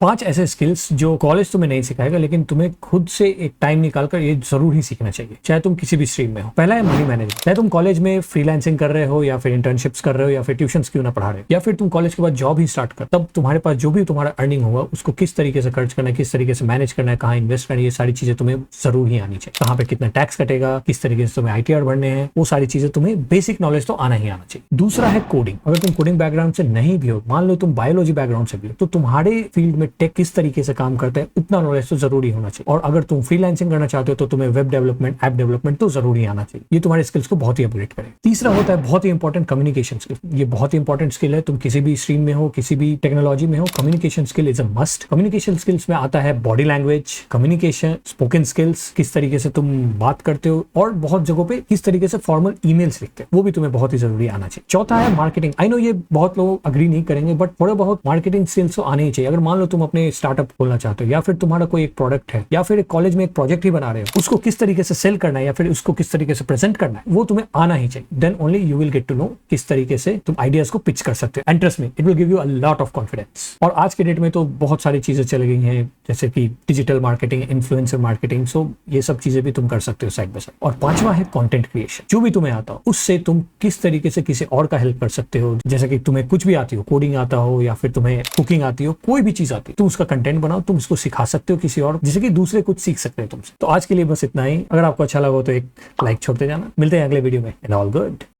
5 ऐसे स्किल्स जो कॉलेज तुम्हें नहीं सिखाएगा, लेकिन तुम्हें खुद से एक टाइम निकालकर ये जरूर ही सीखना चाहिए, चाहे तुम किसी भी स्ट्रीम में हो। पहला है मनी मैनेजमेंट। चाहे तुम कॉलेज में फ्रीलांसिंग कर रहे हो या फिर इंटर्नशिप्स कर रहे हो या फिर ट्यूशंस क्यों ना पढ़ा रहे हो, या फिर तुम कॉलेज के बाद जॉब ही स्टार्ट कर, तब तुम्हारे पास जो भी तुम्हारा अर्निंग होगा उसको किस तरीके से खर्च करना है, किस तरीके से मैनेज करना है, कहाँ इन्वेस्ट करना है, ये सारी चीजें तुम्हें जरूर ही आनी चाहिए। कहाँ पे कितना टैक्स कटेगा, किस तरीके से तुम्हें ITR भरने हैं, वो सारी चीजें तुम्हें बेसिक नॉलेज तो आना ही आना चाहिए। दूसरा है कोडिंग। अगर तुम कोडिंग बैकग्राउंड से नहीं भी हो, मान लो तुम बायोलॉजी बैकग्राउंड से भी हो, तो तुम्हारे फील्ड में टेक किस तरीके से काम करता है उतना नॉलेज तो जरूरी होना चाहिए। और अगर तुम फ्रीलांसिंग करना चाहते हो तो तुम्हें वेब डेवलपमेंट, ऐप डेवलपमेंट तो जरूरी आना चाहिए। ये तुम्हारे स्किल्स को बहुत ही अपग्रेड करेगा। तीसरा होता है बहुत ही इंपॉर्टेंट कम्युनिकेशन स्किल। ये बहुत ही इंपॉर्टेंट स्किल है। तुम किसी भी स्ट्रीम में हो, किसी भी टेक्नोलॉजी में हो, communication skill is a must. Communication skills में आता है body language, communication, spoken skills, किस तरीके से तुम बात करते हो, और बहुत जगहों पे किस तरीके से फॉर्मल ईमेल्स लिखते हो, वो भी तुम्हें बहुत ही जरूरी आना चाहिए। चौथा है मार्केटिंग। आई नो ये बहुत लोग अग्री नहीं करेंगे, बट थोड़ा बहुत मार्केटिंग स्किल्स तो आने ही चाहिए। अगर मान लो तुम अपने स्टार्टअप खोलना चाहते हो, या फिर तुम्हारा कोई एक प्रोडक्ट है, या फिर एक कॉलेज में एक प्रोजेक्ट ही बना रहे हो, उसको किस तरीके से सेल करना है या फिर उसको किस तरीके से प्रेजेंट करना है, वो तुम्हें आना ही चाहिए। Then only you will get to know किस तरीके से तुम आइडियाज को पिच कर सकते हो। And trust me, it will give you a lot of confidence. और आज के डेट में तो बहुत सारी चीजें चल गई हैं, जैसे कि डिजिटल मार्केटिंग, इन्फ्लुएंसर मार्केटिंग, सो ये सब चीजें भी तुम कर सकते हो साइड बाय साइड। और पांचवा है कंटेंट क्रिएशन। जो भी तुम्हें आता हो उससे तुम किस तरीके से किसी और का हेल्प कर सकते हो। जैसे कि तुम्हें कुछ भी आती हो, कोडिंग आता हो या फिर तुम्हें कुकिंग आती हो, कोई भी चीज आती है, तुम उसका कंटेंट बनाओ, तुम उसको सिखा सकते हो किसी और, जिससे कि दूसरे कुछ सीख सकते हैं तुमसे। तो आज के लिए बस इतना ही। अगर आपको अच्छा लगा हो तो एक लाइक छोड़ते जाना। मिलते हैं अगले वीडियो में। And all good.